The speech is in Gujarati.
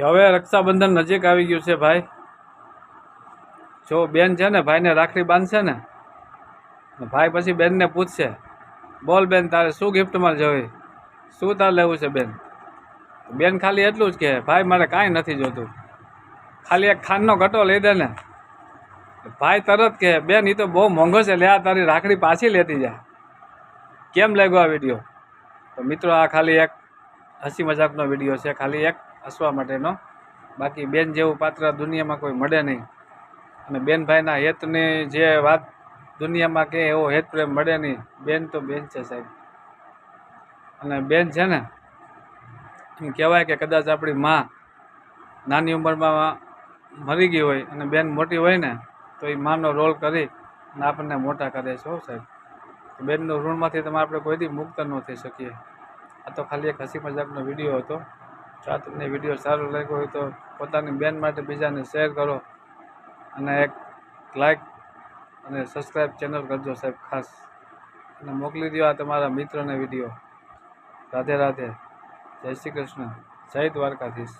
કે હવે રક્ષાબંધન નજીક આવી ગયું છે ભાઈ. જો બેન છે ને ભાઈને રાખડી બાંધશે ને, ભાઈ પછી બેનને પૂછશે, બોલ બેન તારે શું ગિફ્ટમાં જોઈએ, શું તારે લેવું છે બેન? બેન ખાલી એટલું જ કહે, ભાઈ મારે કાંઈ નથી જોતું, ખાલી એક ખાંડનો ઘટો લઈ દે ને. ભાઈ તરત કહે, બેન એ તો બહુ મોંઘો છે, લે આ તારી રાખડી પાછી લેતી જાય. કેમ લાગ્યો આ વિડીયો? તો મિત્રો આ ખાલી એક હસી મજાકનો વિડીયો છે, ખાલી એક હસવા માટેનો. બાકી બેન જેવું પાત્ર દુનિયામાં કોઈ મળે નહીં. અને બેન ભાઈના હેતની જે વાત દુનિયામાં કે એવો હેત પ્રેમ મળે નહીં. બેન તો બેન છે સાહેબ. અને બેન છે ને એમ કહેવાય કે કદાચ આપણી માં નાની ઉંમરમાં મરી ગઈ હોય અને બેન મોટી હોય ને તો એ માનો રોલ કરી અને આપણને મોટા કરે છે. હો સાહેબ, બેનનું ઋણમાંથી તમે આપણે કોઈ દી મુક્ત ન થઈ શકીએ. આ તો ખાલી એક હસી મજાકનો વિડીયો હતો. જો આ તમને વિડીયો સારો લાગ્યો હોય તો પોતાની બેન માટે બીજાને શેર કરો અને એક લાઈક અને સબસ્ક્રાઈબ ચેનલ કરજો સાહેબ ખાસ. અને મોકલી દો આ તમારા મિત્રને વિડીયો. રાધે રાધે, જય શ્રી કૃષ્ણ, જય દ્વારકાધીશ.